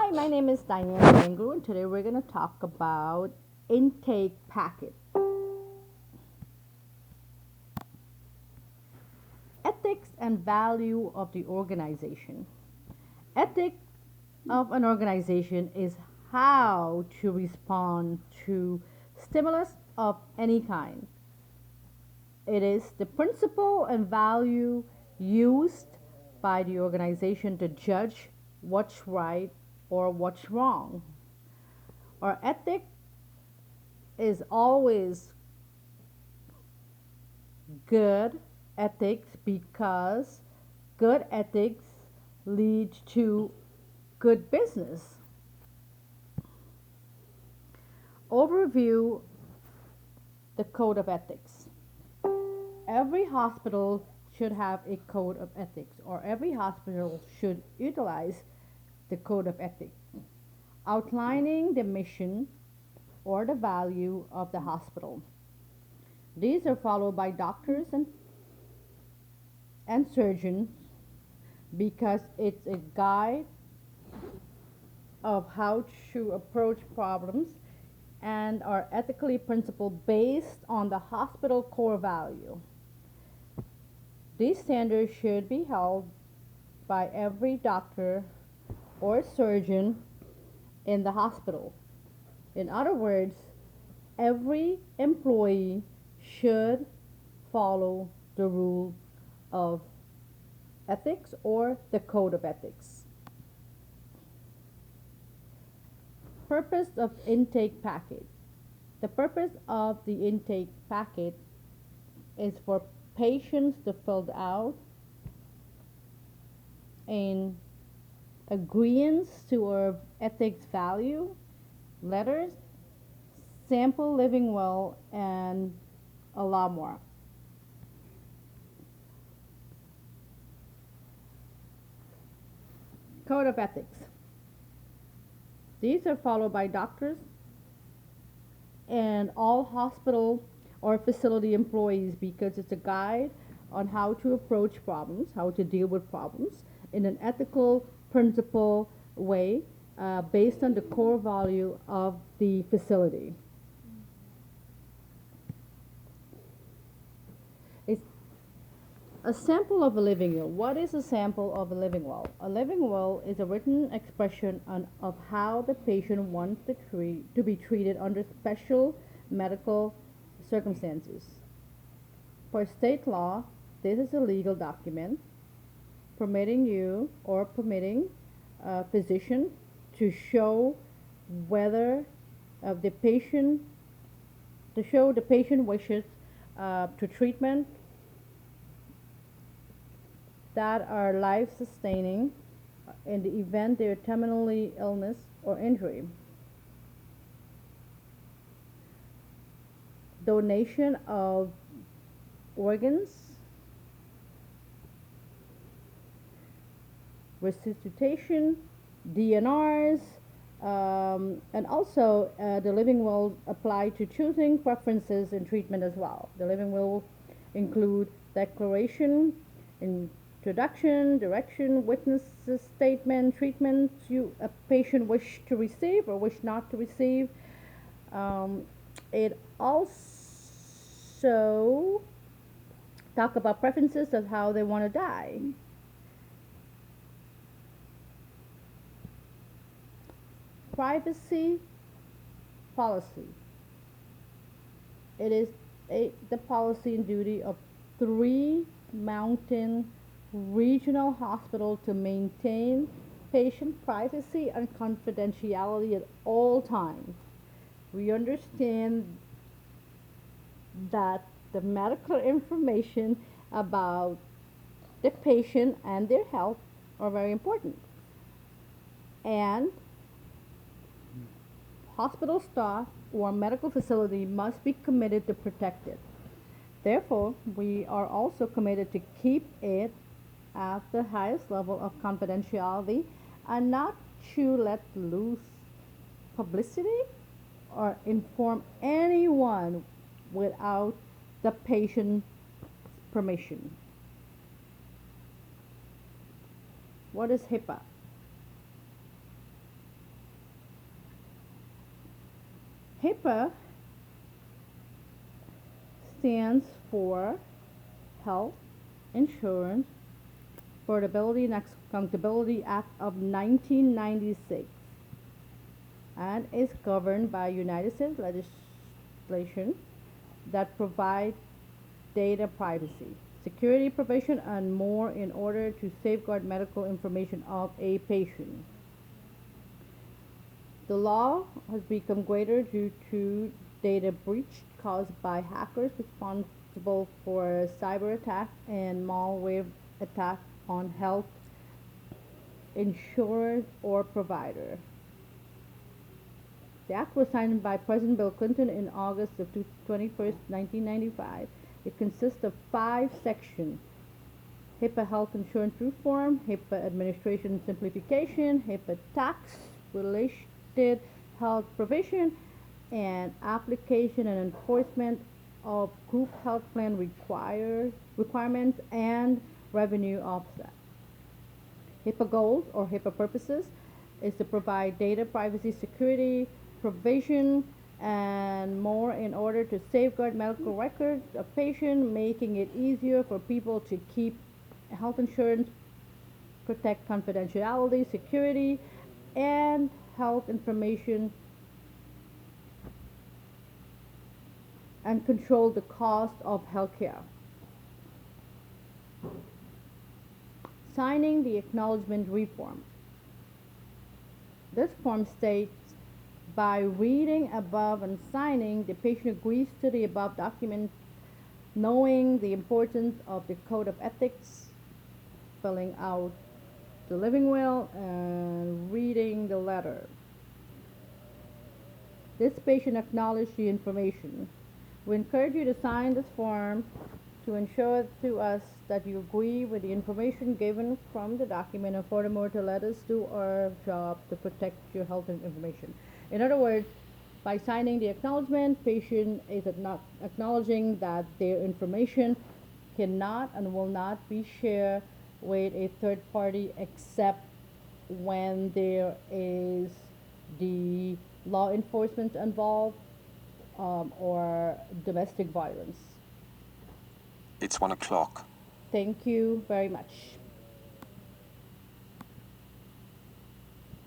Hi, my name is Diane Mangru, and today we're going to talk about intake packet. Ethics and value of the organization. Ethics of an organization is how to respond to stimulus of any kind. It is the principle and value used by the organization to judge what's right or what's wrong. Our ethic is always good ethics because good ethics leads to good business. Overview the code of ethics. Every hospital should have a code of ethics, or every hospital should utilize the code of ethics, outlining the mission or the value of the hospital. These are followed by doctors and surgeons because it's a guide of how to approach problems and are ethically principled based on the hospital core value. These standards should be held by every doctor or surgeon in the hospital. In other words, every employee should follow the rule of ethics or the code of ethics. Purpose of intake packet. The purpose of the intake packet is for patients to fill out in agreeance to our ethics value, letters, sample living well, and a lot more. Code of ethics. These are followed by doctors and all hospital or facility employees because it's a guide on how to approach problems, how to deal with problems in an ethical, principle way based on the core value of the facility. It's a sample of a living will. What is a sample of a living will? A living will is a written expression of how the patient wants to be treated under special medical circumstances. For state law, this is a legal document permitting you or permitting a physician to show whether the patient wishes to treatment that are life sustaining in the event they are terminally illness or injury. Donation of organs, resuscitation, DNRs, and also the living will apply to choosing preferences in treatment as well. The living will include declaration, introduction, direction, witnesses statement, treatment a patient wish to receive or wish not to receive. It also talk about preferences of how they want to die. Privacy policy. It is the policy and duty of 3 mountain regional hospitals to maintain patient privacy and confidentiality at all times. We understand that the medical information about the patient and their health are very important. And hospital staff or medical facility must be committed to protect it. Therefore, we are also committed to keep it at the highest level of confidentiality and not to let loose publicity or inform anyone without the patient's permission. What is HIPAA? HIPAA stands for Health Insurance Portability and Accountability Act of 1996 and is governed by United States legislation that provide data privacy, security provision, and more in order to safeguard medical information of a patient. The law has become greater due to data breach caused by hackers responsible for cyber attack and malware attack on health insurers or provider. The act was signed by President Bill Clinton in August of 21st, 1995. It consists of 5 sections: HIPAA Health Insurance Reform, HIPAA Administration Simplification, HIPAA Tax Related Health Provision, and Application and Enforcement of Group Health Plan requirements and revenue offset. HIPAA goals or HIPAA purposes is to provide data privacy, security, provision, and more in order to safeguard medical records of patients, making it easier for people to keep health insurance, protect confidentiality, security, and health information, and control the cost of healthcare. Signing the acknowledgement reform. This form states, by reading above and signing, the patient agrees to the above document, knowing the importance of the code of ethics, filling out the living will, and reading the letter. This patient acknowledged the information. We encourage you to sign this form to ensure to us that you agree with the information given from the document, and furthermore to let us do our job to protect your health information. In other words, by signing the acknowledgement, patient is acknowledging that their information cannot and will not be shared with a third party except when there is the law enforcement involved, or domestic violence. It's 1 o'clock. Thank you very much.